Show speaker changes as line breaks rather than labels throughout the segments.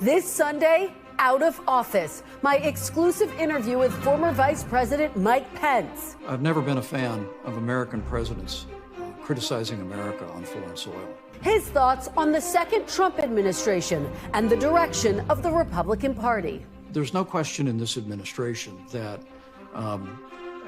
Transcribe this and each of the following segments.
This Sunday, out of office. My exclusive interview with former Vice President Mike Pence.
I've never been a fan of American presidents criticizing America on foreign soil.
His thoughts on the second Trump administration and the direction of the Republican Party.
There's no question in this administration that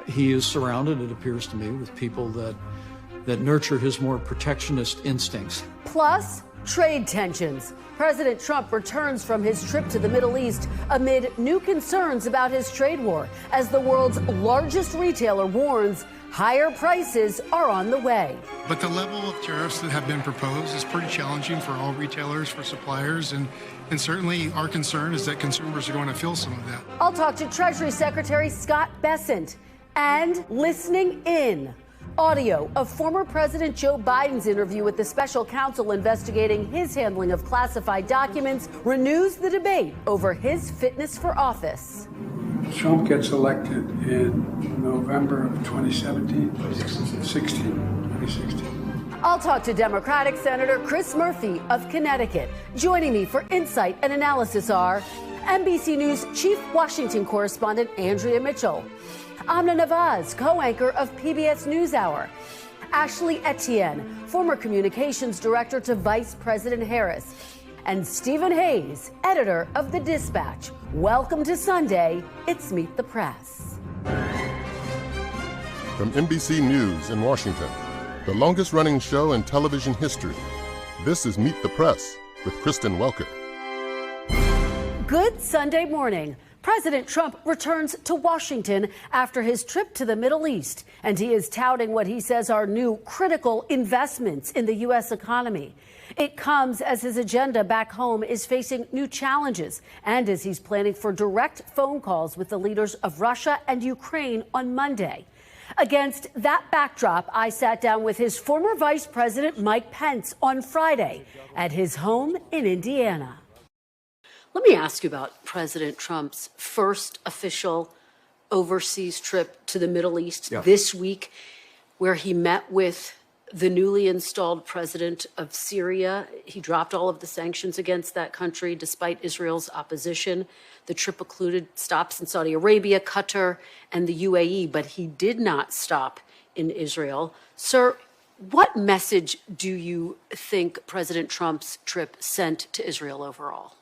he is surrounded, it appears to me, with people that nurture his more protectionist instincts.
Plus, trade tensions. President Trump returns from his trip to the Middle East amid new concerns about his trade war, as the world's largest retailer warns higher prices are on the way.
But the level of tariffs that have been proposed is pretty challenging for all retailers, for suppliers, and certainly our concern is that consumers are going to feel some of that.
I'll talk to Treasury Secretary Scott Bessent and listening in. Audio of former President Joe Biden's interview with the special counsel investigating his handling of classified documents renews the debate over his fitness for office.
Trump gets elected in November of 2016.
I'll talk to Democratic Senator Chris Murphy of Connecticut. Joining me for insight and analysis are NBC News Chief Washington Correspondent Andrea Mitchell, Amna Nawaz, co-anchor of PBS NewsHour, Ashley Etienne, former communications director to Vice President Harris, and Stephen Hayes, editor of The Dispatch. Welcome to Sunday. It's Meet the Press.
From NBC News in Washington, the longest-running show in television history, this is Meet the Press with Kristen Welker.
Good Sunday morning. President Trump returns to Washington after his trip to the Middle East, and he is touting what he says are new critical investments in the U.S. economy. It comes as his agenda back home is facing new challenges and as he's planning for direct phone calls with the leaders of Russia and Ukraine on Monday. Against that backdrop, I sat down with his former Vice President Mike Pence on Friday at his home in Indiana. Let me ask you about President Trump's first official overseas trip to the Middle East this week, where he met with the newly installed president of Syria. He dropped all of the sanctions against that country despite Israel's opposition. The trip included stops in Saudi Arabia, Qatar, and the UAE, but he did not stop in Israel. Sir, what message do you think President Trump's trip sent to Israel overall?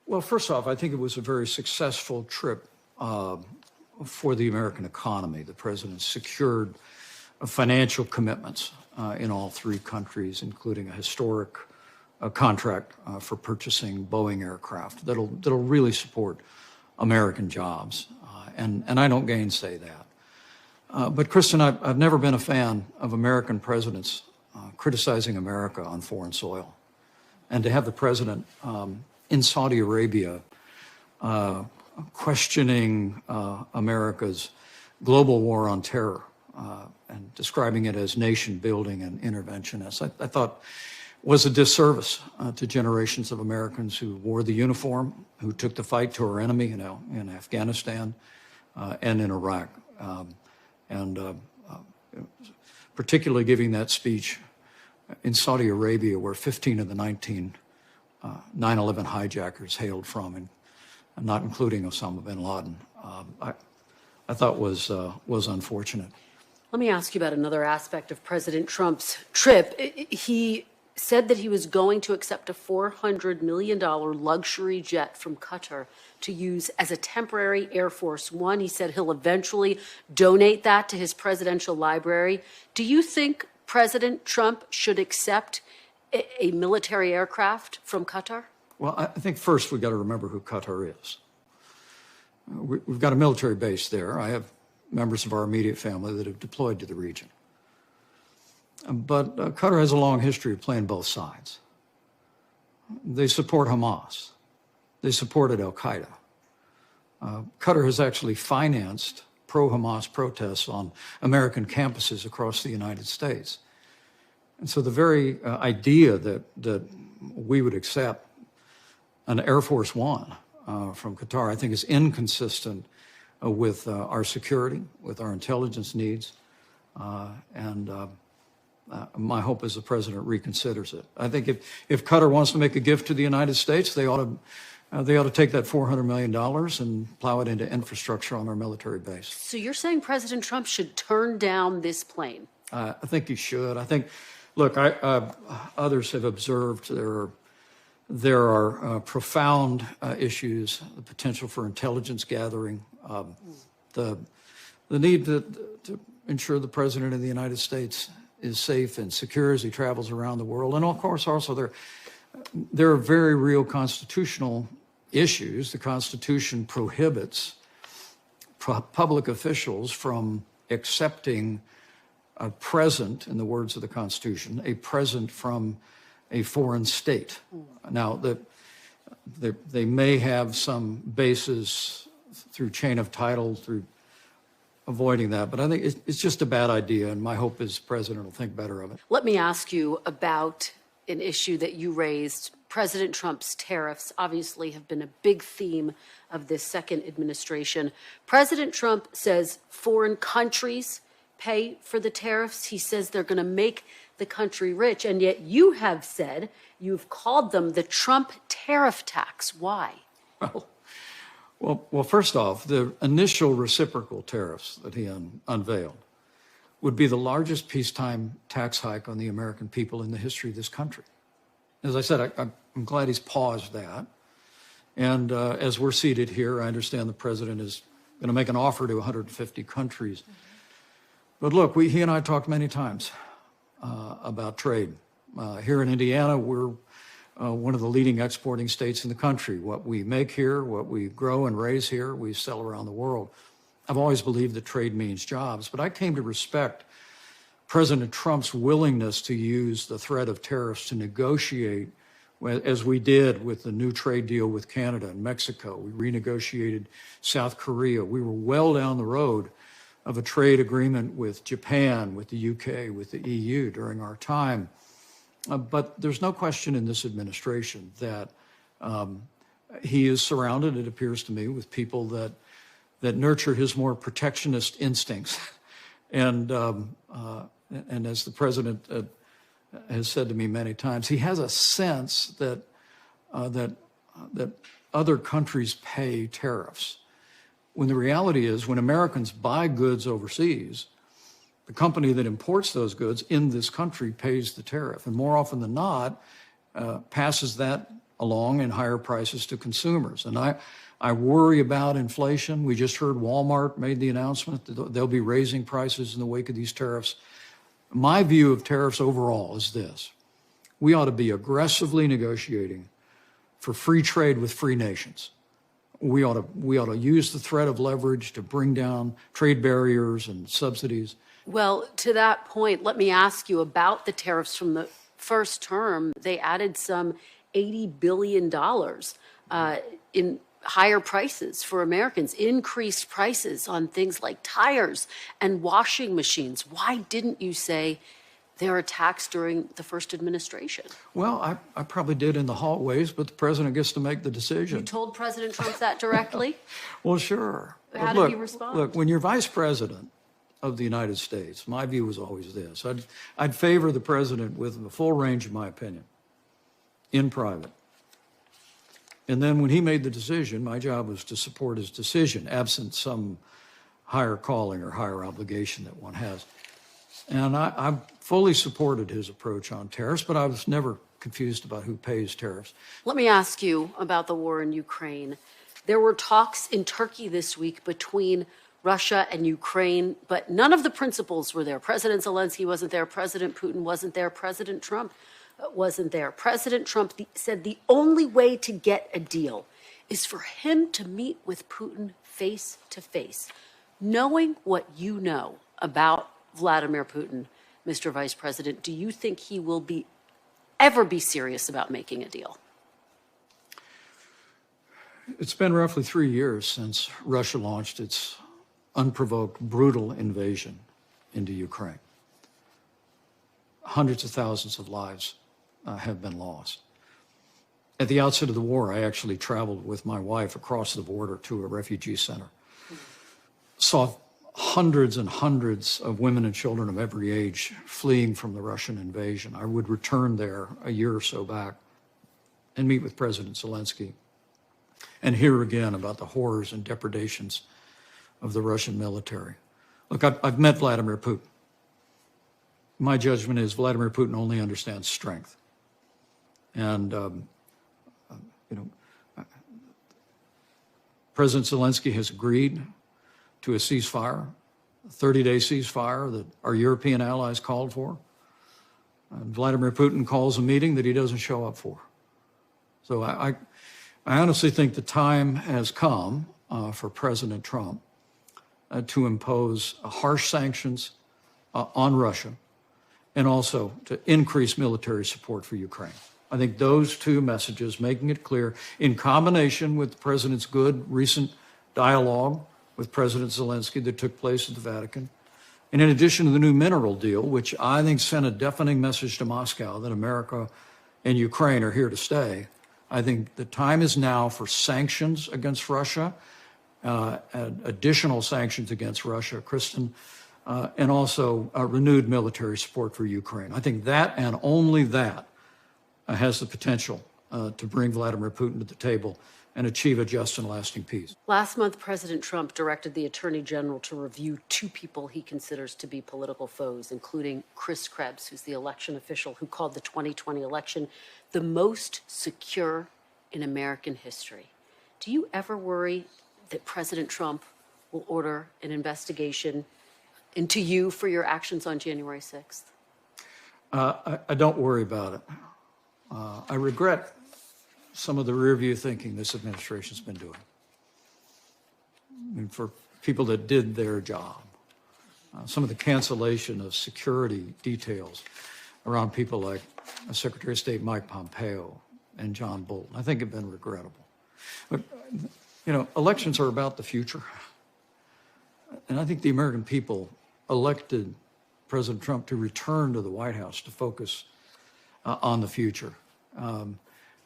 Well, first off, I think it was a very successful trip for the American economy. The president secured financial commitments in all three countries, including a historic contract for purchasing Boeing aircraft that'll really support American jobs. And I don't gainsay that. But Kristen, I've never been a fan of American presidents criticizing America on foreign soil. And to have the president in Saudi Arabia questioning America's global war on terror and describing it as nation building and interventionist, I thought was a disservice to generations of Americans who wore the uniform, who took the fight to our enemy, in Afghanistan and in Iraq. Particularly giving that speech in Saudi Arabia, where 15 of the 19 9/11 hijackers hailed from, and not including Osama bin Laden, I thought was unfortunate.
Let me ask you about another aspect of President Trump's trip. He said that he was going to accept a $400 million luxury jet from Qatar to use as a temporary Air Force One. He said he'll eventually donate that to his presidential library. Do you think President Trump should accept a military aircraft from Qatar?
Well, I think first we've got to remember who Qatar is. We've got a military base there. I have members of our immediate family that have deployed to the region. But Qatar has a long history of playing both sides. They support Hamas. They supported al-Qaeda. Qatar has actually financed pro-Hamas protests on American campuses across the United States. And so the very idea that we would accept an Air Force One from Qatar, I think, is inconsistent with our security, with our intelligence needs, and my hope is the president reconsiders it. I think if Qatar wants to make a gift to the United States, they ought to take that $400 million and plow it into infrastructure on our military base. So
you're saying President Trump should turn down this plane?
I think he should. I think, look, others have observed there are profound issues, the potential for intelligence gathering, the need to ensure the president of the United States is safe and secure as he travels around the world. And of course, also there are very real constitutional issues. The Constitution prohibits public officials from accepting a present, in the words of the Constitution, a present from a foreign state. Now, they may have some basis through chain of title, through avoiding that, but I think it's just a bad idea, and my hope is the president will think better of it.
Let me ask you about an issue that you raised. President Trump's tariffs obviously have been a big theme of this second administration. President Trump says foreign countries pay for the tariffs. He says they're going to make the country rich, and yet you have said, you've called them the Trump tariff tax. Why?
Well, first off, the initial reciprocal tariffs that he unveiled would be the largest peacetime tax hike on the American people in the history of this country. As I said, I'm glad he's paused that. And as we're seated here, I understand the president is going to make an offer to 150 countries. But look, he and I talked many times about trade. Here in Indiana, we're one of the leading exporting states in the country. What we make here, what we grow and raise here, we sell around the world. I've always believed that trade means jobs, but I came to respect President Trump's willingness to use the threat of tariffs to negotiate, as we did with the new trade deal with Canada and Mexico. We renegotiated South Korea. We were well down the road of a trade agreement with Japan, with the UK, with the EU during our time. But there's no question in this administration that he is surrounded, it appears to me, with people that nurture his more protectionist instincts. And as the president has said to me many times, he has a sense that other countries pay tariffs. When the reality is, when Americans buy goods overseas, the company that imports those goods in this country pays the tariff, and more often than not, passes that along in higher prices to consumers. And I worry about inflation. We just heard Walmart made the announcement that they'll be raising prices in the wake of these tariffs. My view of tariffs overall is this: we ought to be aggressively negotiating for free trade with free nations. We ought to use the threat of leverage to bring down trade barriers and subsidies.
Well, to that point, let me ask you about the tariffs from the first term. They added some $80 billion in higher prices for Americans, increased prices on things like tires and washing machines. Why didn't you say they're a tax during the first administration?
Well, I probably did in the hallways, but the president gets to make the decision.
You told President Trump that directly?
Well, sure.
How did he respond?
Look, when you're vice president of the United States, my view was always this: I'd favor the president with the full range of my opinion in private. And then when he made the decision, my job was to support his decision, absent some higher calling or higher obligation that one has. And I fully supported his approach on tariffs, but I was never confused about who pays tariffs.
Let me ask you about the war in Ukraine. There were talks in Turkey this week between Russia and Ukraine, but none of the principals were there. President Zelensky wasn't there. President Putin wasn't there. President Trump wasn't there. President Trump said the only way to get a deal is for him to meet with Putin face to face. Knowing what you know about Vladimir Putin, Mr. Vice President, do you think he will ever be serious about making a deal?
It's been roughly 3 years since Russia launched its unprovoked, brutal invasion into Ukraine. Hundreds of thousands of lives have been lost. At the outset of the war, I actually traveled with my wife across the border to a refugee center. Saw hundreds and hundreds of women and children of every age fleeing from the Russian invasion. I would return there a year or so back and meet with President Zelensky and hear again about the horrors and depredations of the Russian military. Look, I've met Vladimir Putin. My judgment is Vladimir Putin only understands strength. And, President Zelensky has agreed to a ceasefire, a 30-day ceasefire that our European allies called for. And Vladimir Putin calls a meeting that he doesn't show up for. So I honestly think the time has come for President Trump to impose harsh sanctions on Russia and also to increase military support for Ukraine. I think those two messages, making it clear, in combination with the president's good recent dialogue with President Zelensky that took place at the Vatican, and in addition to the new mineral deal, which I think sent a deafening message to Moscow that America and Ukraine are here to stay, I think the time is now for sanctions against Russia, additional sanctions against Russia, Kristen, and also renewed military support for Ukraine. I think that and only that has the potential to bring Vladimir Putin to the table and achieve a just and lasting peace.
Last month, President Trump directed the Attorney General to review 2 people he considers to be political foes, including Chris Krebs, who's the election official who called the 2020 election the most secure in American history. Do you ever worry that President Trump will order an investigation into you for your actions on January 6th?
I don't worry about it. I regret some of the rear-view thinking this administration's been doing. I mean, for people that did their job, some of the cancellation of security details around people like Secretary of State Mike Pompeo and John Bolton, I think have been regrettable. But, elections are about the future. And I think the American people elected President Trump to return to the White House to focus on the future.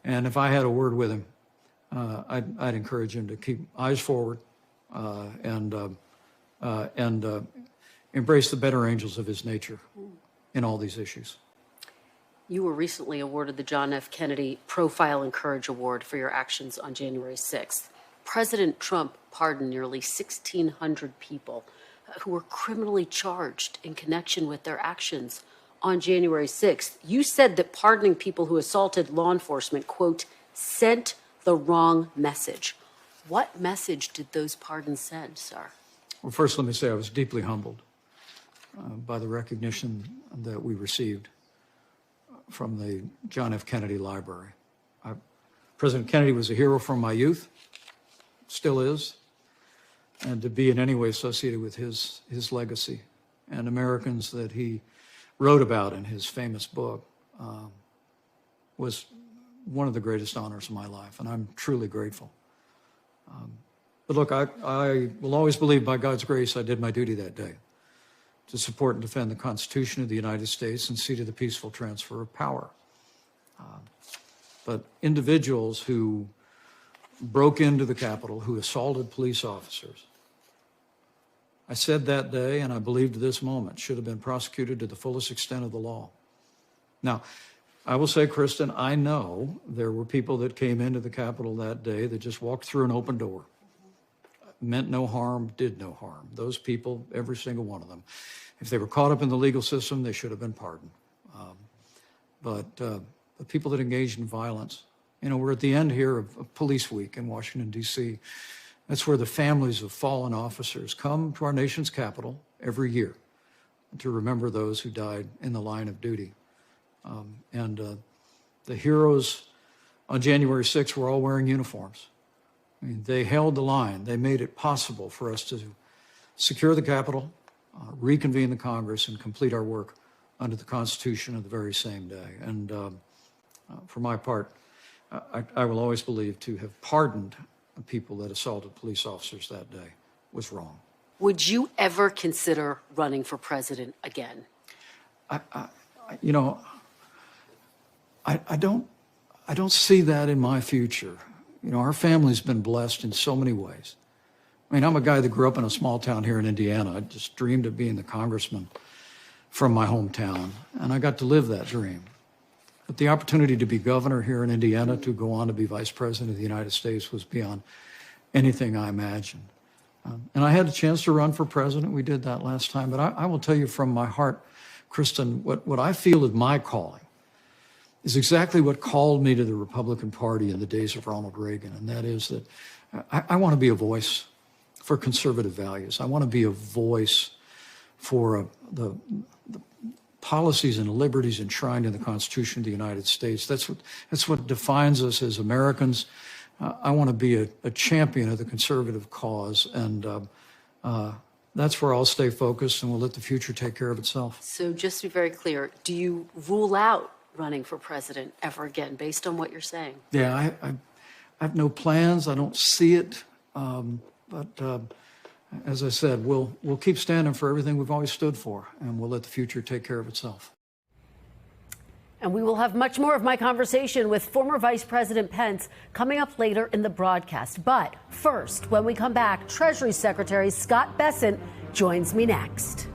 And if I had a word with him, I'd encourage him to keep eyes forward and embrace the better angels of his nature in all these issues.
You were recently awarded the John F. Kennedy Profile and Courage Award for your actions on January 6th. President Trump pardoned nearly 1,600 people who were criminally charged in connection with their actions on January 6th. You said that pardoning people who assaulted law enforcement, quote, sent the wrong message. What message did those pardons send, sir?
Well, first, let me say I was deeply humbled by the recognition that we received from the John F. Kennedy Library. President Kennedy was a hero from my youth, still is, and to be in any way associated with his legacy and Americans that he wrote about in his famous book was one of the greatest honors of my life, and I'm truly grateful. But look, I will always believe by God's grace I did my duty that day to support and defend the Constitution of the United States and see to the peaceful transfer of power. But individuals who broke into the Capitol, who assaulted police officers, I said that day, and I believe to this moment, should have been prosecuted to the fullest extent of the law. Now, I will say, Kristen, I know there were people that came into the Capitol that day that just walked through an open door. Meant no harm, did no harm. Those people, every single one of them, if they were caught up in the legal system, they should have been pardoned. But the people that engaged in violence, we're at the end here of Police Week in Washington, D.C. That's where the families of fallen officers come to our nation's capital every year to remember those who died in the line of duty. The heroes on January 6th were all wearing uniforms. I mean, they held the line. They made it possible for us to secure the Capitol, reconvene the Congress, and complete our work under the Constitution of the very same day. And for my part, I will always believe to have pardoned people that assaulted police officers that day was wrong.
Would you ever consider running for president again?
I don't see that in my future. Our family's been blessed in so many ways. I mean, I'm a guy that grew up in a small town here in Indiana. I just dreamed of being the congressman from my hometown, and I got to live that dream. But the opportunity to be governor here in Indiana, to go on to be vice president of the United States, was beyond anything I imagined. And I had a chance to run for president. We did that last time. But I will tell you from my heart, Kristen, what I feel is my calling is exactly what called me to the Republican Party in the days of Ronald Reagan, and that is that I want to be a voice for conservative values. I want to be a voice for the policies and liberties enshrined in the Constitution of the United States. That's what defines us as Americans. I want to be a champion of the conservative cause, and that's where I'll stay focused, and we'll let the future take care of itself.
So just to be very clear, do you rule out running for president ever again, based on what you're saying?
Yeah, I have no plans. I don't see it. But as I said, we'll keep standing for everything we've always stood for, and we'll let the future take care of itself.
And we will have much more of my conversation with former Vice President Pence coming up later in the broadcast. But first, when we come back, Treasury Secretary Scott Bessent joins me next.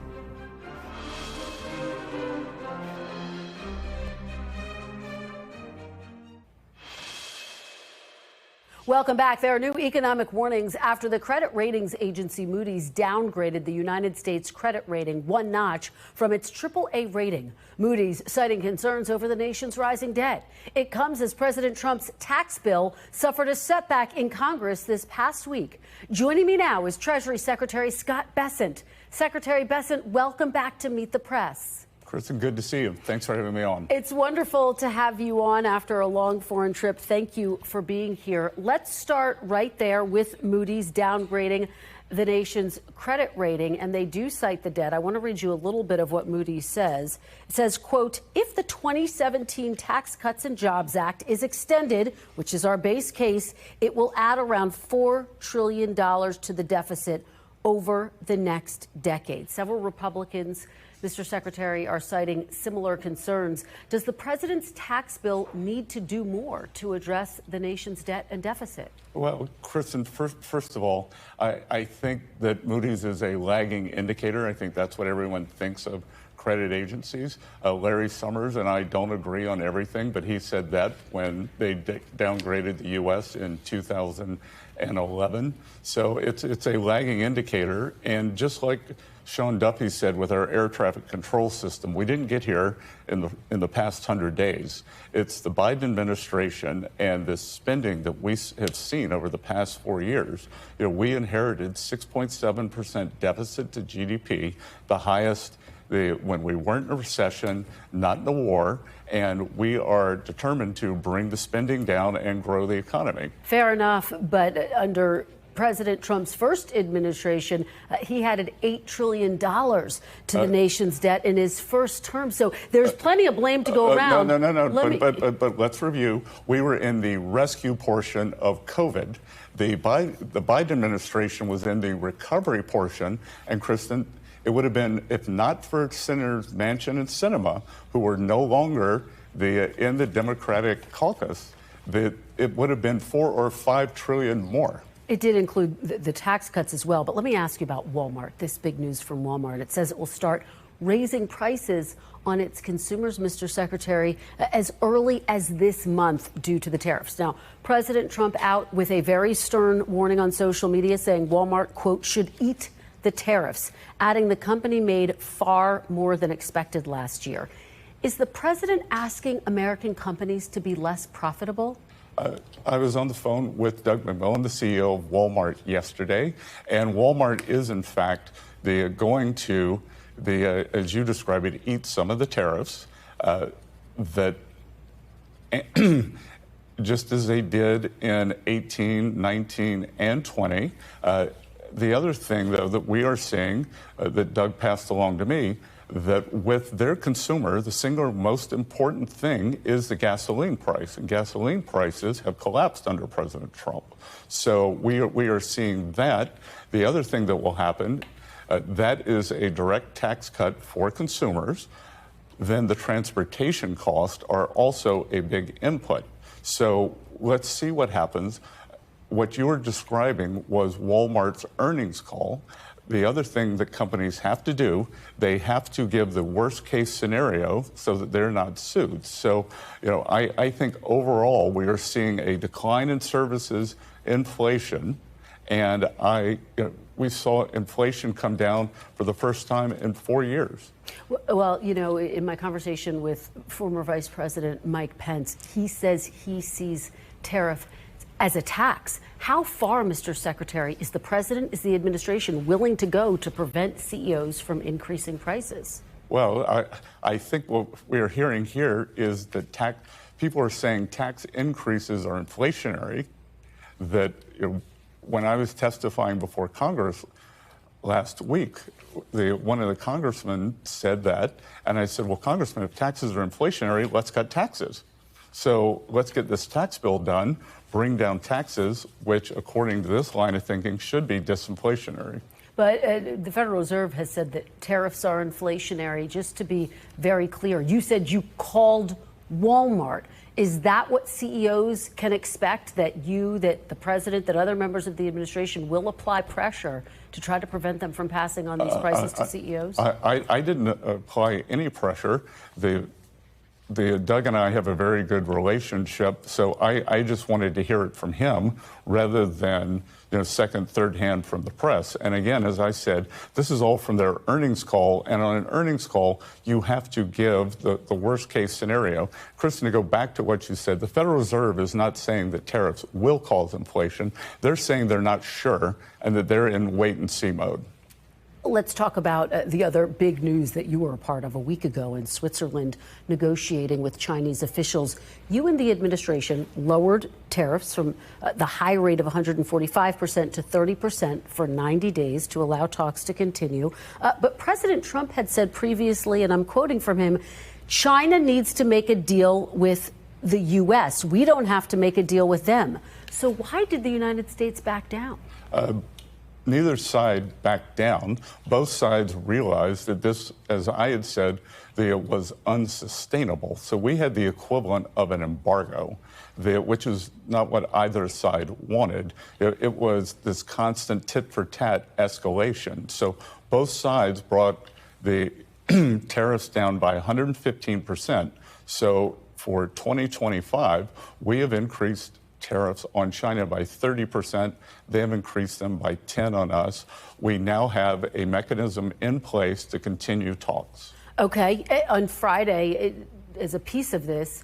Welcome back. There are new economic warnings after the credit ratings agency Moody's downgraded the United States credit rating one notch from its AAA rating. Moody's citing concerns over the nation's rising debt. It comes as President Trump's tax bill suffered a setback in Congress this past week. Joining me now is Treasury Secretary Scott Bessent. Secretary Bessent, welcome back to Meet the Press.
Kristen, good to see you. Thanks for having me on.
It's wonderful to have you on after a long foreign trip. Thank you for being here. Let's start right there with Moody's downgrading the nation's credit rating, and they do cite the debt. I want to read you a little bit of what Moody's says. It says, quote, if the 2017 Tax Cuts and Jobs Act is extended, which is our base case, it will add around $4 trillion to the deficit over the next decade. Several Republicans, Mr. Secretary, are citing similar concerns. Does the president's tax bill need to do more to address the nation's debt and deficit?
Well, Kristen, first of all, I think that Moody's is a lagging indicator. I think that's what everyone thinks of credit agencies. Larry Summers and I don't agree on everything, but he said that when they downgraded the U.S. in 2011. So it's a lagging indicator. And just like Sean Duffy said with our air traffic control system, we didn't get here in the past 100 days. It's the Biden administration and the spending that we have seen over the past 4 years. You know, we inherited 6.7% deficit to GDP, the highest when we weren't in a recession, not in a war, and we are determined to bring the spending down and grow the economy.
Fair enough, but under President Trump's first administration, he added $8 trillion to the nation's debt in his first term. So there's plenty of blame to go around.
No. But let's review. We were in the rescue portion of COVID. The Biden administration was in the recovery portion. And Kristen, it would have been, if not for Senators Manchin and Sinema, who were no longer in the Democratic caucus, it would have been 4 or 5 trillion more.
It did include the tax cuts as well. But let me ask you about Walmart, this big news from Walmart. It says it will start raising prices on its consumers, Mr. Secretary, as early as this month due to the tariffs. Now, President Trump out with a very stern warning on social media saying Walmart, quote, should eat the tariffs, adding the company made far more than expected last year. Is the president asking American companies to be less profitable?
I was on the phone with Doug McMillon, the CEO of Walmart, yesterday, and Walmart is, in fact, going to, as you describe it, eat some of the tariffs that just as they did in 18, 19, and 20. The other thing, though, that we are seeing that Doug passed along to me, that with their consumer, the single most important thing is the gasoline price. And gasoline prices have collapsed under President Trump. So we are seeing that. The other thing that will happen, that is a direct tax cut for consumers. Then the transportation costs are also a big input. So let's see what happens. what you were describing was Walmart's earnings call. The other thing that companies have to do, they have to give the worst case scenario so that they're not sued. So, I think overall we are seeing a decline in services, inflation, and we saw inflation come down for the first time in 4 years.
Well, in my conversation with former Vice President Mike Pence, he says he sees tariff as a tax. How far, Mr. Secretary, is the president, is the administration willing to go to prevent CEOs from increasing prices?
Well, I think what we're hearing here is that people are saying tax increases are inflationary, that when I was testifying before Congress last week, one of the congressmen said that, and I said, well, Congressman, if taxes are inflationary, let's cut taxes. So let's get this tax bill done, bring down taxes, which, according to this line of thinking, should be disinflationary.
But the Federal Reserve has said that tariffs are inflationary. Just to be very clear, you said you called Walmart. Is that what CEOs can expect, that the president, that other members of the administration will apply pressure to try to prevent them from passing on these prices to CEOs?
I didn't apply any pressure. Doug and I have a very good relationship, so I just wanted to hear it from him rather than second, third hand from the press. And again, as I said, this is all from their earnings call, and on an earnings call, you have to give the worst case scenario. Kristen, to go back to what you said, the Federal Reserve is not saying that tariffs will cause inflation. They're saying they're not sure and that they're in wait and see mode.
Let's talk about the other big news that you were a part of a week ago in Switzerland, negotiating with Chinese officials. You and the administration lowered tariffs from the high rate of 145% to 30% for 90 days to allow talks to continue. But President Trump had said previously, and I'm quoting from him, China needs to make a deal with the U.S. We don't have to make a deal with them. So why did the United States back down?
Neither side backed down. Both sides realized that this, as I had said, was unsustainable. So we had the equivalent of an embargo, which is not what either side wanted. It was this constant tit-for-tat escalation. So both sides brought the tariffs down by 115%. So for 2025, we have increased tariffs on China by 30%. They have increased them by 10 on us. We now have a mechanism in place to continue talks.
Okay. On Friday, as a piece of this,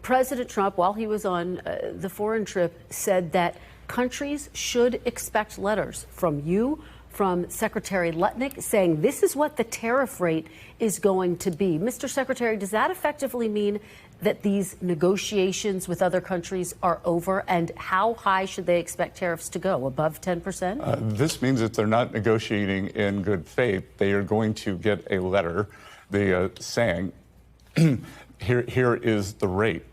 President Trump, while he was on the foreign trip, said that countries should expect letters from you, from Secretary Lutnick, saying this is what the tariff rate is going to be. Mr. Secretary, does that effectively mean that these negotiations with other countries are over? And how high should they expect tariffs to go? Above 10%?
This means that they're not negotiating in good faith. They are going to get a letter saying, here is the rate.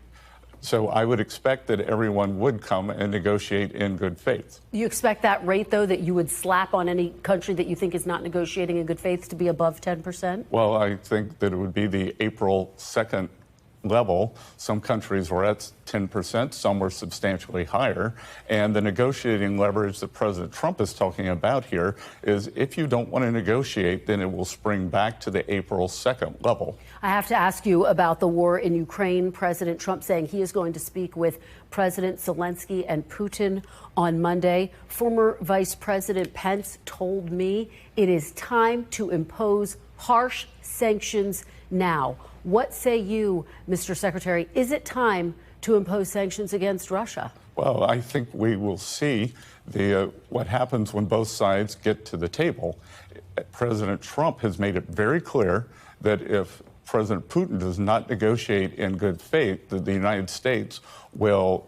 So I would expect that everyone would come and negotiate in good faith.
You expect that rate, though, that you would slap on any country that you think is not negotiating in good faith to be above 10%?
Well, I think that it would be the April 2nd level. Some countries were at 10%, some were substantially higher. And the negotiating leverage that President Trump is talking about here is if you don't want to negotiate, then it will spring back to the April 2nd level.
I have to ask you about the war in Ukraine. President Trump saying he is going to speak with President Zelensky and Putin on Monday. Former Vice President Pence told me it is time to impose harsh sanctions now. What say you, Mr. Secretary? Is it time to impose sanctions against Russia?
Well, I think we will see what happens when both sides get to the table. President Trump has made it very clear that if President Putin does not negotiate in good faith, that the United States will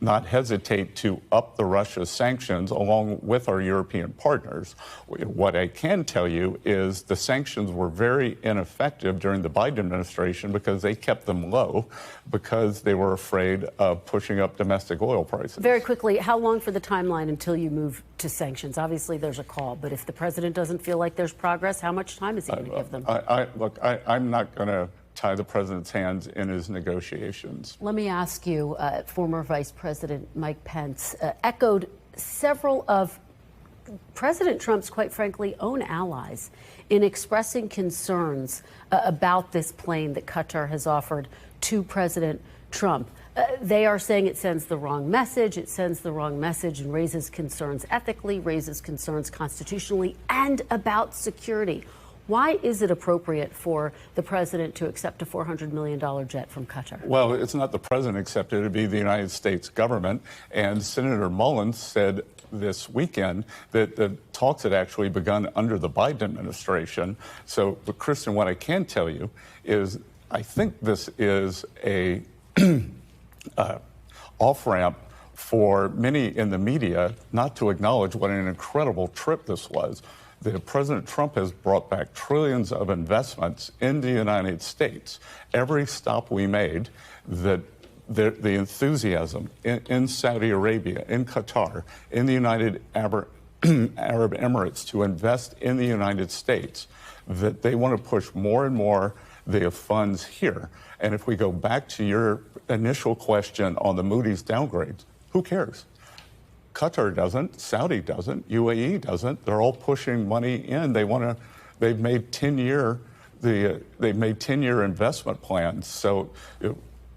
not hesitate to up the Russia sanctions along with our European partners. What I can tell you is the sanctions were very ineffective during the Biden administration because they kept them low because they were afraid of pushing up domestic oil prices. Very
quickly, how long for the timeline until you move to sanctions? Obviously, there's a call, but if the president doesn't feel like there's progress, how much time is he going to give them?
I'm not going to tie the president's hands in his negotiations.
Let me ask you, former Vice President Mike Pence echoed several of President Trump's, quite frankly, own allies in expressing concerns about this plane that Qatar has offered to President Trump. They are saying it sends the wrong message. It sends the wrong message and raises concerns ethically, raises concerns constitutionally, and about security. Why is it appropriate for the president to accept a $400 million jet from Qatar?
Well, it's not the president accepted, it would be the United States government. And Senator Mullins said this weekend that the talks had actually begun under the Biden administration. So, but Kristen, what I can tell you is I think this is a off-ramp for many in the media not to acknowledge what an incredible trip this was. That President Trump has brought back trillions of investments in the United States. Every stop we made, the enthusiasm in Saudi Arabia, in Qatar, in the United Arab Emirates to invest in the United States, that they want to push more and more the funds here. And if we go back to your initial question on the Moody's downgrades, who cares? Qatar doesn't, Saudi doesn't, UAE doesn't. They're all pushing money in. They've made 10-year investment plans. So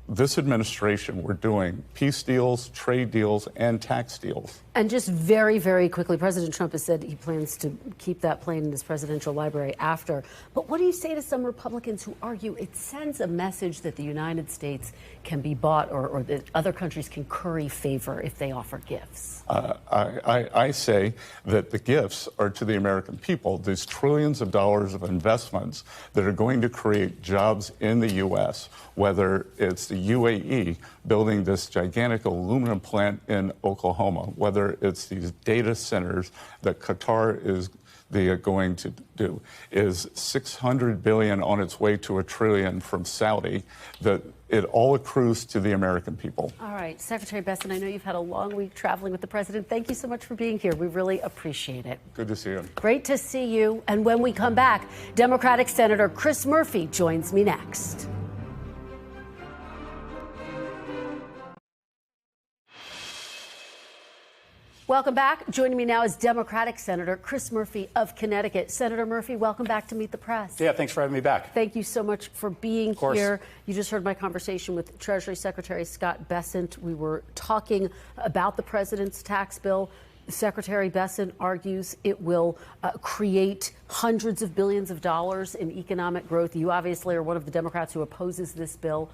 this administration, we're doing peace deals, trade deals, and tax deals.
And just very, very quickly, President Trump has said he plans to keep that plane in his presidential library after. But what do you say to some Republicans who argue it sends a message that the United States can be bought or that other countries can curry favor if they offer gifts?
I say that the gifts are to the American people. These trillions of dollars of investments that are going to create jobs in the U.S., whether it's the UAE building this gigantic aluminum plant in Oklahoma, whether it's these data centers that Qatar is going to do, is $600 billion on its way to $1 trillion from Saudi, that it all accrues to the American people.
All right, Secretary Bessent, I know you've had a long week traveling with the president. Thank you so much for being here. We really appreciate it.
Good to see you.
Great to see you. And when we come back, Democratic Senator Chris Murphy joins me next. Welcome back. Joining me now is Democratic Senator Chris Murphy of Connecticut. Senator Murphy, welcome back to Meet the Press.
Yeah, thanks for having me back.
Thank you so much for being here. You just heard my conversation with Treasury Secretary Scott Bessent. We were talking about the president's tax bill. Secretary Bessent argues it will create hundreds of billions of dollars in economic growth. You obviously are one of the Democrats who opposes this bill.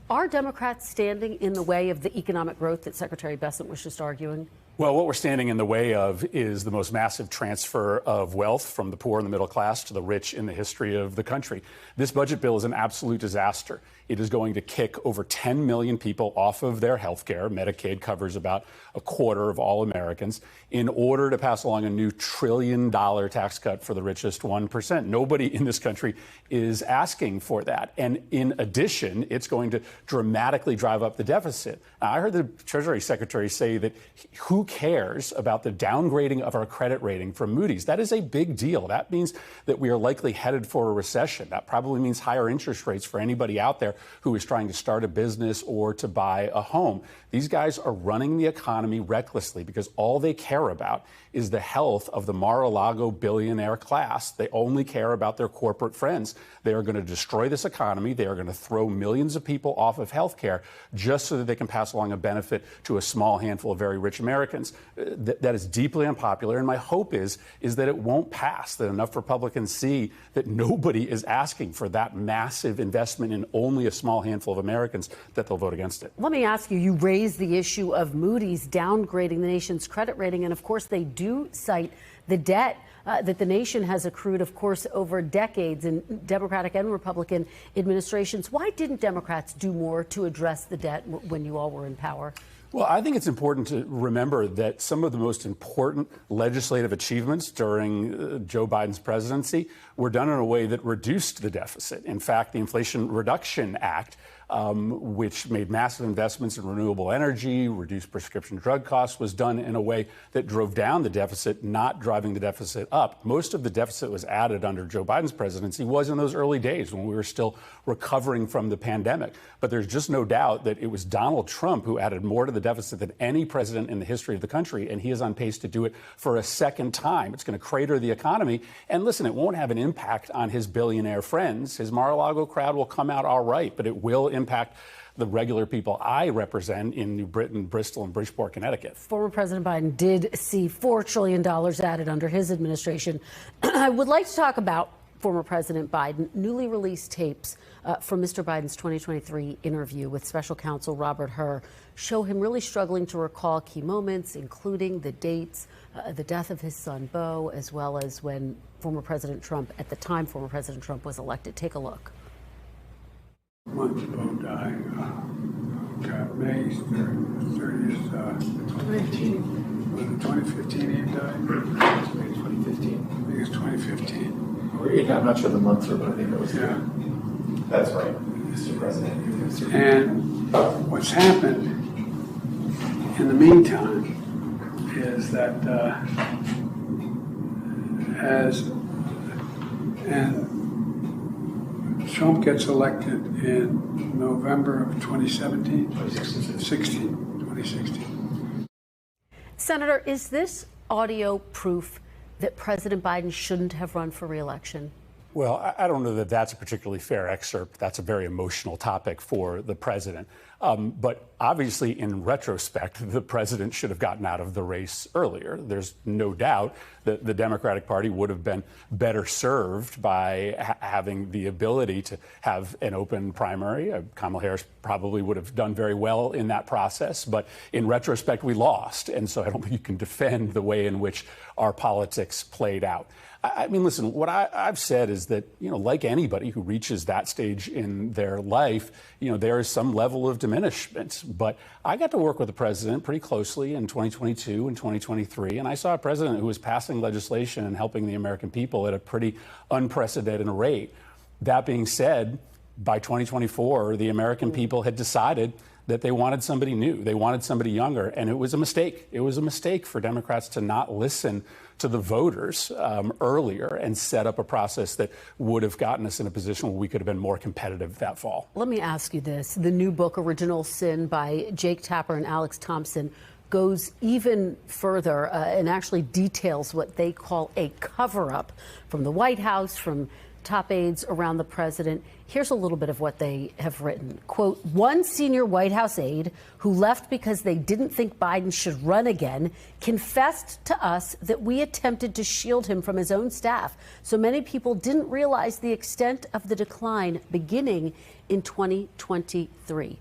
Are Democrats standing in the way of the economic growth that Secretary Bessent was just arguing?
Well, what we're standing in the way of is the most massive transfer of wealth from the poor and the middle class to the rich in the history of the country. This budget bill is an absolute disaster. It is going to kick over 10 million people off of their health care. Medicaid covers about a quarter of all Americans in order to pass along a new $1 trillion tax cut for the richest 1%. Nobody in this country is asking for that. And in addition, it's going to dramatically drive up the deficit. I heard the Treasury Secretary say that who cares about the downgrading of our credit rating from Moody's? That is a big deal. That means that we are likely headed for a recession. That probably means higher interest rates for anybody out there who is trying to start a business or to buy a home. These guys are running the economy recklessly because all they care about is the health of the Mar-a-Lago billionaire class. They only care about their corporate friends. They are going to destroy this economy. They are going to throw millions of people off of health care just so that they can pass along a benefit to a small handful of very rich Americans. That is deeply unpopular, and my hope is that it won't pass, that enough Republicans see that nobody is asking for that massive investment in only a small handful of Americans, that they'll vote against it.
Let me ask you, you raised the issue of Moody's downgrading the nation's credit rating, and of course they do cite the debt that the nation has accrued, of course, over decades in Democratic and Republican administrations. Why didn't Democrats do more to address the debt when you all were in power?
Well, I think it's important to remember that some of the most important legislative achievements during Joe Biden's presidency were done in a way that reduced the deficit. In fact, the Inflation Reduction Act which made massive investments in renewable energy, reduced prescription drug costs, was done in a way that drove down the deficit, not driving the deficit up. Most of the deficit was added under Joe Biden's presidency was in those early days when we were still recovering from the pandemic. But there's just no doubt that it was Donald Trump who added more to the deficit than any president in the history of the country, and he is on pace to do it for a second time. It's going to crater the economy. And listen, it won't have an impact on his billionaire friends. His Mar-a-Lago crowd will come out all right, but it will impact the regular people I represent in New Britain, Bristol, and Bridgeport, Connecticut.
Former President Biden did see $4 trillion added under his administration. I would like to talk about former President Biden. Newly released tapes from Mr. Biden's 2023 interview with special counsel Robert Hur show him really struggling to recall key moments, including the dates, the death of his son, Beau, as well as when former President Trump was elected. Take a look.
Month Beau died, May 30th, 2015. Was it 2015 he died?
Maybe 2015.
I think it's 2015.
I'm not sure the months are, but I think it was.
Yeah.
That's right, Mr. President.
And what's happened in the meantime is that Trump gets elected in November of 2017? 2016.
Senator, is this audio proof that President Biden shouldn't have run for re-election?
Well, I don't know that that's a particularly fair excerpt. That's a very emotional topic for the president. But obviously, in retrospect, the president should have gotten out of the race earlier. There's no doubt that the Democratic Party would have been better served by having the ability to have an open primary. Kamala Harris probably would have done very well in that process. But in retrospect, we lost. And so I don't think you can defend the way in which our politics played out. I mean, listen, what I've said is that, like anybody who reaches that stage in their life, there is some level of diminishment. But I got to work with the president pretty closely in 2022 and 2023, and I saw a president who was passing legislation and helping the American people at a pretty unprecedented rate. That being said, by 2024, the American people had decided that they wanted somebody new. They wanted somebody younger, and it was a mistake. It was a mistake for Democrats to not listen to the voters earlier and set up a process that would have gotten us in a position where we could have been more competitive that fall.
Let me ask you this. The new book, Original Sin, by Jake Tapper and Alex Thompson, goes even further and actually details what they call a cover-up from the White House, from top aides around the president. Here's a little bit of what they have written. Quote, one senior White House aide who left because they didn't think Biden should run again confessed to us that we attempted to shield him from his own staff. So many people didn't realize the extent of the decline beginning in 2023.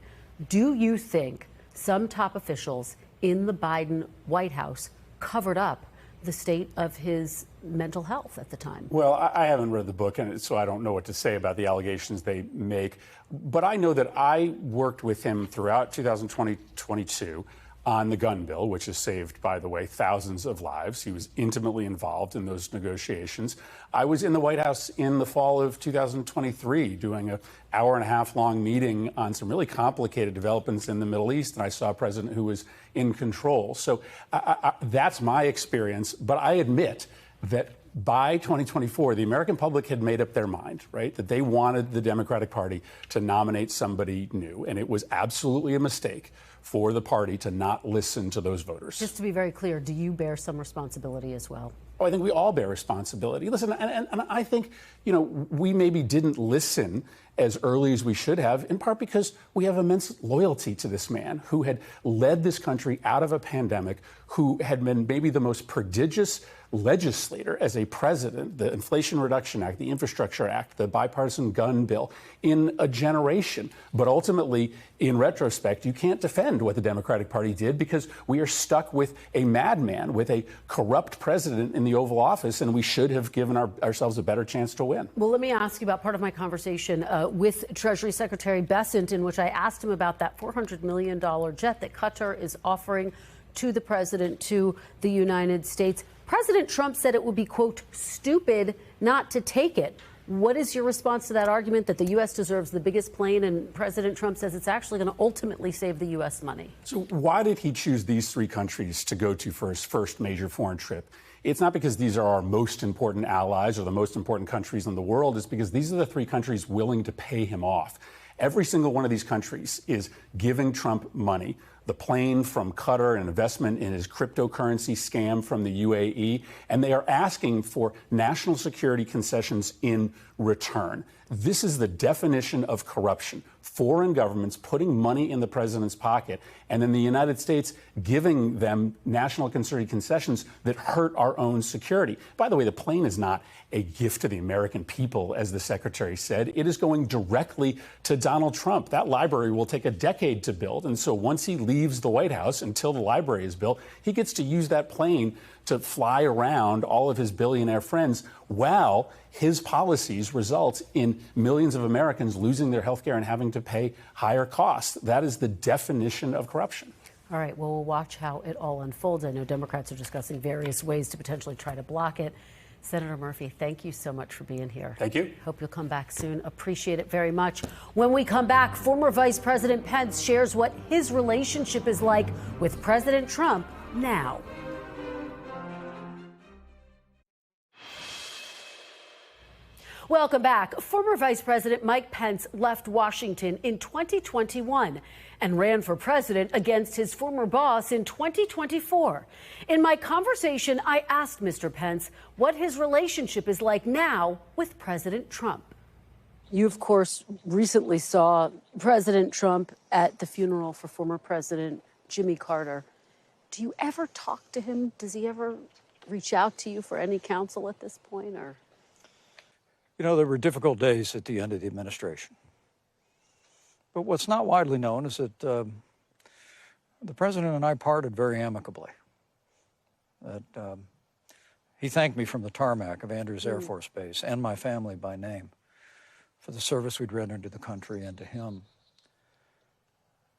Do you think some top officials in the Biden White House covered up the state of his mental health at the time?
Well, I haven't read the book, and so I don't know what to say about the allegations they make. But I know that I worked with him throughout 2020-22 on the gun bill, which has saved, by the way, thousands of lives. He was intimately involved in those negotiations. I was in the White House in the fall of 2023 doing an hour-and-a-half-long meeting on some really complicated developments in the Middle East, and I saw a president who was in control. So that's my experience. But I admit that by 2024, the American public had made up their mind, right, that they wanted the Democratic Party to nominate somebody new. And it was absolutely a mistake for the party to not listen to those voters.
Just to be very clear, do you bear some responsibility as well?
Oh, I think we all bear responsibility. Listen, and I think, we maybe didn't listen as early as we should have, in part because we have immense loyalty to this man who had led this country out of a pandemic, who had been maybe the most prodigious legislator as a president, the Inflation Reduction Act, the Infrastructure Act, the bipartisan gun bill, in a generation. But ultimately, in retrospect, you can't defend what the Democratic Party did because we are stuck with a madman, with a corrupt president in the Oval Office, and we should have given ourselves a better chance to win.
Well, let me ask you about part of my conversation with Treasury Secretary Bessent, in which I asked him about that $400 million jet that Qatar is offering to the president, to the United States. President Trump said it would be, quote, stupid not to take it. What is your response to that argument that the U.S. deserves the biggest plane, and President Trump says it's actually going to ultimately save the U.S. money?
So why did he choose these three countries to go to for his first major foreign trip? It's not because these are our most important allies or the most important countries in the world. It's because these are the three countries willing to pay him off. Every single one of these countries is giving Trump money. The plane from Qatar, an investment in his cryptocurrency scam from the UAE, and they are asking for national security concessions in return. This is the definition of corruption. Foreign governments putting money in the president's pocket, and then the United States giving them national security concessions that hurt our own security. By the way, the plane is not a gift to the American people, as the secretary said. It is going directly to Donald Trump. That library will take a decade to build, and so once he leaves the White House, until the library is built, he gets to use that plane to fly around all of his billionaire friends while his policies result in millions of Americans losing their health care and having to pay higher costs. That is the definition of corruption.
All right, well, we'll watch how it all unfolds. I know Democrats are discussing various ways to potentially try to block it. Senator Murphy, thank you so much for being here.
Thank you.
Hope you'll come back soon. Appreciate it very much. When we come back, former Vice President Pence shares what his relationship is like with President Trump now. Welcome back. Former Vice President Mike Pence left Washington in 2021 and ran for president against his former boss in 2024. In my conversation, I asked Mr. Pence what his relationship is like now with President Trump. You, of course, recently saw President Trump at the funeral for former President Jimmy Carter. Do you ever talk to him? Does he ever reach out to you for any counsel at this point, or?
You know, there were difficult days at the end of the administration. But what's not widely known is that the president and I parted very amicably. That he thanked me from the tarmac of Andrews Air Force Base and my family by name for the service we'd rendered to the country and to him.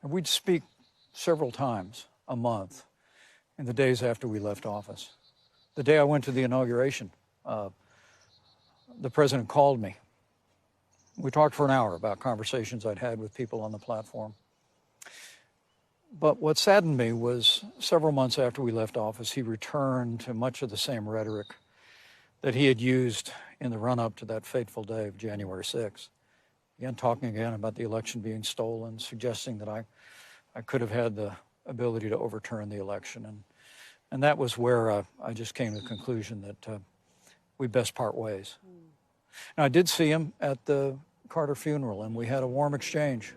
And we'd speak several times a month in the days after we left office. The day I went to the inauguration, the president called me. We talked for an hour about conversations I'd had with people on the platform. But what saddened me was several months after we left office, he returned to much of the same rhetoric that he had used in the run-up to that fateful day of January 6th. Again, talking again about the election being stolen, suggesting that I could have had the ability to overturn the election. And that was where I just came to the conclusion that we best part ways. Now, I did see him at the Carter funeral, and we had a warm exchange.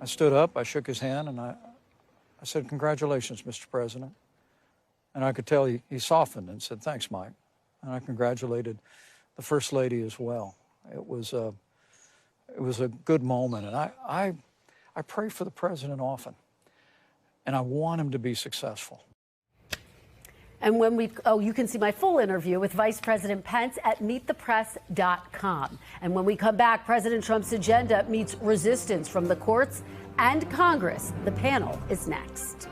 I stood up, I shook his hand, and I said, "Congratulations, Mr. President." And I could tell he softened and said, "Thanks, Mike." And I congratulated the First Lady as well. It was a good moment, and I pray for the president often, and I want him to be successful.
And when you can see my full interview with Vice President Pence at meetthepress.com. And when we come back, President Trump's agenda meets resistance from the courts and Congress. The panel is next.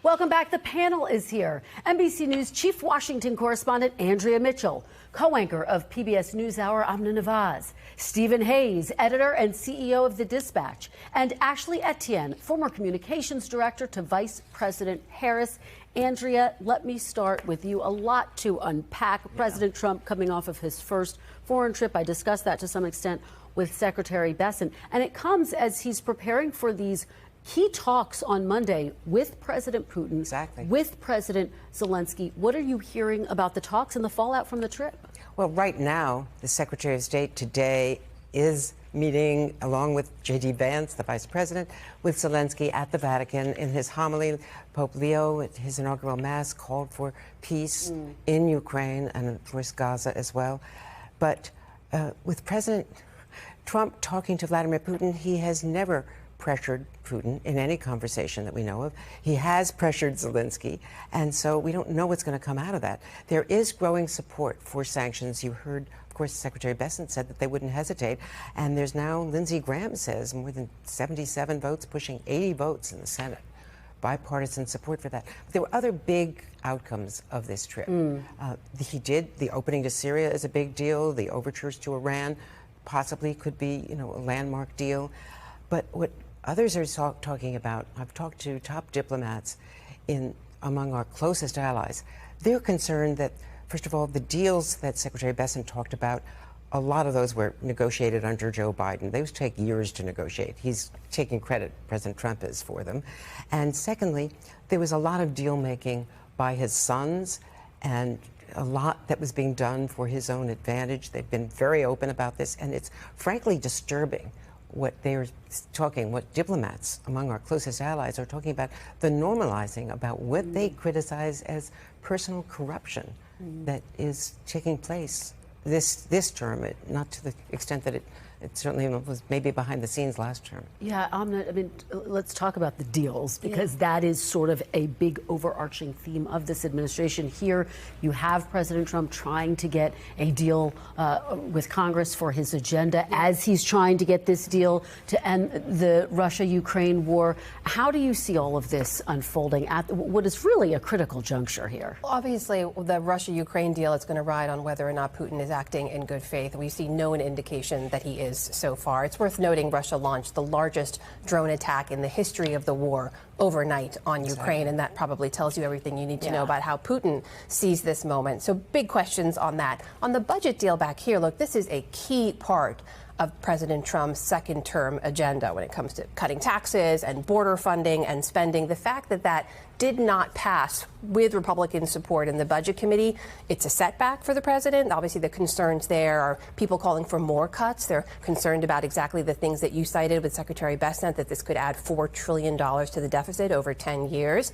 Welcome back. The panel is here. NBC News Chief Washington Correspondent Andrea Mitchell, co-anchor of PBS NewsHour Amna Nawaz, Stephen Hayes, editor and CEO of The Dispatch, and Ashley Etienne, former communications director to Vice President Harris. Andrea, let me start with you. A lot to unpack. Yeah. President Trump coming off of his first foreign trip. I discussed that to some extent with Secretary Bessent. And it comes as he's preparing for these key talks on Monday with President Putin, with President Zelensky. What are you hearing about the talks and the fallout from the trip?
Well, right now, the Secretary of State today is meeting, along with J.D. Vance, the Vice President, with Zelensky at the Vatican. In his homily, Pope Leo, at his inaugural Mass, called for peace in Ukraine and, of course, Gaza as well. But with President Trump talking to Vladimir Putin, he has never pressured Putin in any conversation that we know of. He has pressured Zelensky, and so we don't know what's going to come out of that. There is growing support for sanctions. You heard, of course, Secretary Bessent said that they wouldn't hesitate, and there's now, Lindsey Graham says, more than 77 votes, pushing 80 votes in the Senate bipartisan support for that. But there were other big outcomes of this trip. The opening to Syria is a big deal. The overtures to Iran possibly could be, a landmark deal. But what others are talking about, I've talked to top diplomats among our closest allies. They're concerned that, first of all, the deals that Secretary Bessent talked about, a lot of those were negotiated under Joe Biden. Those take years to negotiate. He's taking credit, President Trump is, for them. And secondly, there was a lot of deal making by his sons and a lot that was being done for his own advantage. They've been very open about this, and it's frankly disturbing what diplomats among our closest allies are talking about, the normalizing about what they criticize as personal corruption that is taking place this term, not to the extent that it certainly was maybe behind the scenes last term.
Yeah, Amna, let's talk about the deals, because that is sort of a big overarching theme of this administration. Here you have President Trump trying to get a deal with Congress for his agenda as he's trying to get this deal to end the Russia-Ukraine war. How do you see all of this unfolding at what is really a critical juncture here?
Well, obviously, the Russia-Ukraine deal is going to ride on whether or not Putin is acting in good faith. We see no indication that he is so far. It's worth noting Russia launched the largest drone attack in the history of the war overnight on Ukraine, and that probably tells you everything you need to know about how Putin sees this moment. So big questions on that. On the budget deal back here, look, this is a key part of President Trump's second-term agenda when it comes to cutting taxes and border funding and spending. The fact that that did not pass with Republican support in the Budget Committee, it's a setback for the president. Obviously, the concerns there are people calling for more cuts. They're concerned about exactly the things that you cited with Secretary Bessent, that this could add $4 trillion to the deficit over 10 years.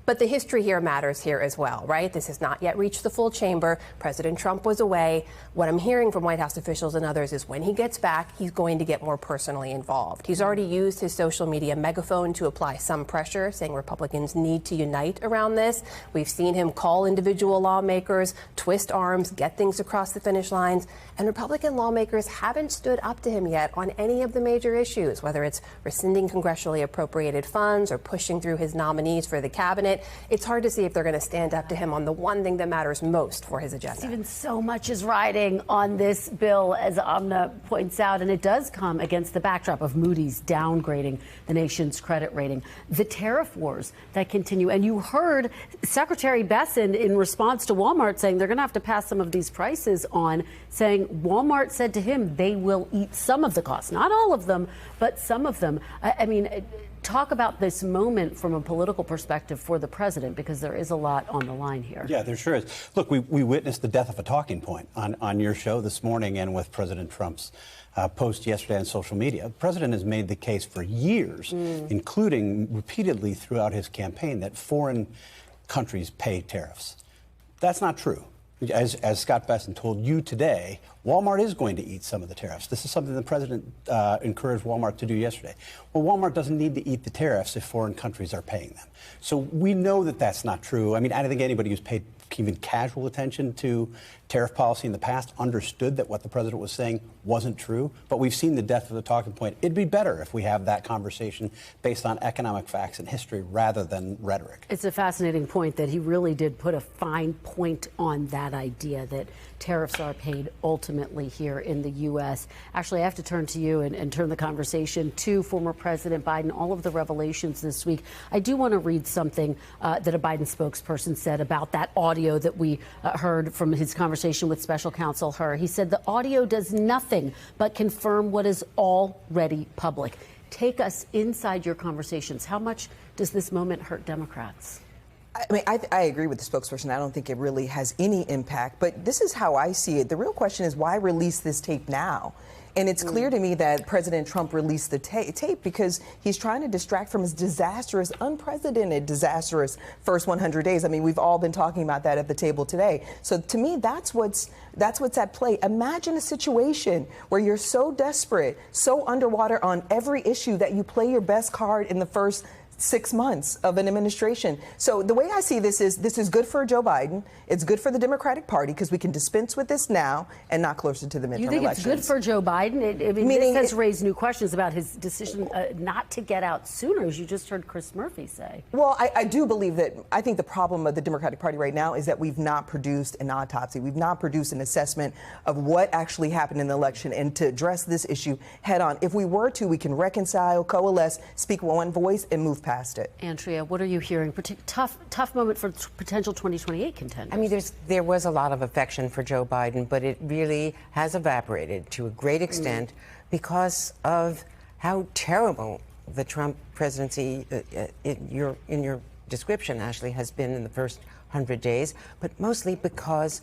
But the history here matters here as well, right? This has not yet reached the full chamber. President Trump was away. What I'm hearing from White House officials and others is when he gets back, he's going to get more personally involved. He's already used his social media megaphone to apply some pressure, saying Republicans need to unite around this. We've seen him call individual lawmakers, twist arms, get things across the finish lines. And Republican lawmakers haven't stood up to him yet on any of the major issues, whether it's rescinding congressionally appropriated funds or pushing through his nominees for the cabinet. It's hard to see if they're going to stand up to him on the one thing that matters most for his agenda.
Stephen, so much is riding on this bill, as Amna points out, and it does come against the backdrop of Moody's downgrading the nation's credit rating, the tariff wars that continue. And you heard Secretary Bessent in response to Walmart saying they're going to have to pass some of these prices on, saying Walmart said to him they will eat some of the costs, not all of them, but some of them. Talk about this moment from a political perspective for the president, because there is a lot on the line here.
Yeah, there sure is. Look, we witnessed the death of a talking point on your show this morning and with President Trump's post yesterday on social media. The president has made the case for years, including repeatedly throughout his campaign, that foreign countries pay tariffs. That's not true. As Scott Bessent told you today, Walmart is going to eat some of the tariffs. This is something the president encouraged Walmart to do yesterday. Well, Walmart doesn't need to eat the tariffs if foreign countries are paying them. So we know that that's not true. I don't think anybody who's paid even casual attention to tariff policy in the past understood that what the president was saying wasn't true. But we've seen the death of the talking point. It'd be better if we have that conversation based on economic facts and history rather than rhetoric.
It's a fascinating point that he really did put a fine point on that idea that tariffs are paid ultimately here in the U.S. Actually, I have to turn to you and turn the conversation to former President Biden, all of the revelations this week. I do want to read something that a Biden spokesperson said about that audio that we heard from his conversation with Special Counsel Hur. He said the audio does nothing but confirm what is already public. Take us inside your conversations. How much does this moment hurt Democrats?
I agree with the spokesperson. I don't think it really has any impact. But this is how I see it. The real question is, why release this tape now? And it's clear to me that President Trump released the tape because he's trying to distract from his disastrous, unprecedented, disastrous first 100 days. We've all been talking about that at the table today. So to me, that's what's at play. Imagine a situation where you're so desperate, so underwater on every issue that you play your best card in the first 6 months of an administration. So the way I see this is good for Joe Biden. It's good for the Democratic Party because we can dispense with this now and not closer to the midterm elections.
You think it's good for Joe Biden? This has raised new questions about his decision not to get out sooner, as you just heard Chris Murphy say.
Well, I do believe that I think the problem of the Democratic Party right now is that we've not produced an autopsy. We've not produced an assessment of what actually happened in the election and to address this issue head on. If we were to, we can reconcile, coalesce, speak with one voice and move past it.
Andrea, what are you hearing? Tough moment for potential 2028 contenders.
I mean, there was a lot of affection for Joe Biden, but it really has evaporated to a great extent because of how terrible the Trump presidency, in your description, Ashley, has been in the first 100 days, but mostly because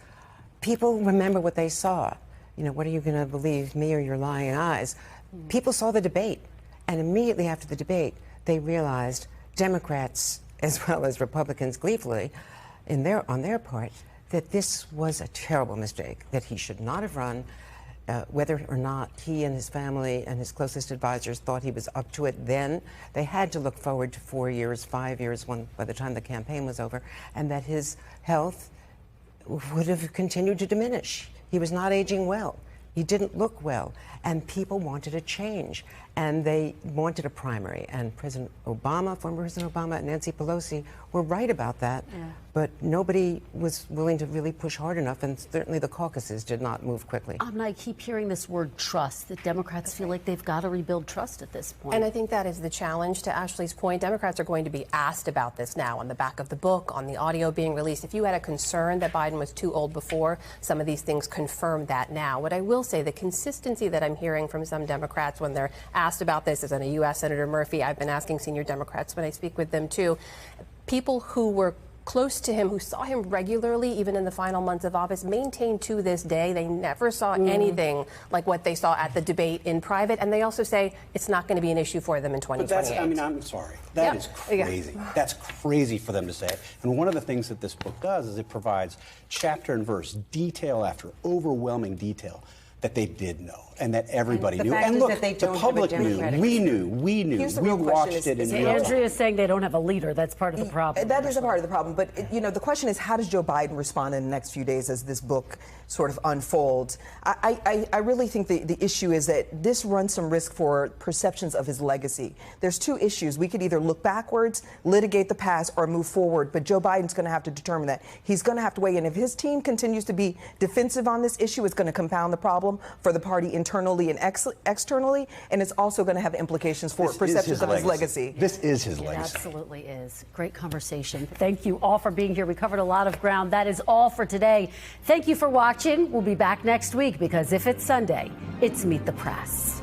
people remember what they saw. You know, what are you going to believe, me or your lying eyes? People saw the debate, and immediately after the debate, they realized, Democrats as well as Republicans gleefully, on their part, that this was a terrible mistake, that he should not have run, whether or not he and his family and his closest advisors thought he was up to it then. They had to look forward to 4 years, 5 years, by the time the campaign was over, and that his health would have continued to diminish. He was not aging well. He didn't look well, and people wanted a change, and they wanted a primary. And President Obama, former President Obama, and Nancy Pelosi were right about that, but nobody was willing to really push hard enough, and certainly the caucuses did not move quickly.
I keep hearing this word trust, that Democrats feel like they've got to rebuild trust at this point.
And I think that is the challenge. To Ashley's point, Democrats are going to be asked about this now on the back of the book, on the audio being released. If you had a concern that Biden was too old before, some of these things confirm that now. What I will say, the consistency that I'm hearing from some Democrats when they're asked about this, as on a U.S. Senator Murphy, I've been asking senior Democrats when I speak with them too, people who were close to him, who saw him regularly, even in the final months of office, maintain to this day they never saw anything like what they saw at the debate in private. And they also say it's not going to be an issue for them in 2028.
I'm sorry. That is crazy. That's crazy for them to say. And one of the things that this book does is it provides chapter and verse, detail after overwhelming detail, that they did know and that everybody knew. And look, the public knew. We knew. We watched it in real time.
Andrea is saying they don't have a leader. That's part of the problem.
That is a part of the problem. But, the question is, how does Joe Biden respond in the next few days as this book sort of unfolds? I really think the issue is that this runs some risk for perceptions of his legacy. There's two issues. We could either look backwards, litigate the past, or move forward. But Joe Biden's going to have to determine that. He's going to have to weigh in. If his team continues to be defensive on this issue, it's going to compound the problem for the party internally and externally, and it's also going to have implications for perceptions of his legacy.
This is his
It
legacy.
absolutely is. Great conversation. Thank you all for being here. We covered a lot of ground. That is all for today. Thank you for watching. We'll be back next week because if it's Sunday, it's Meet the Press.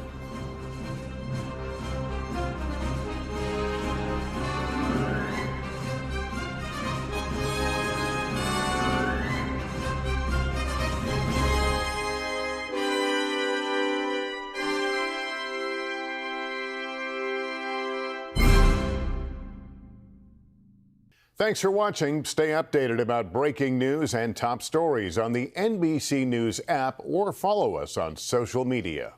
Thanks for watching. Stay updated about breaking news and top stories on the NBC News app or follow us on social media.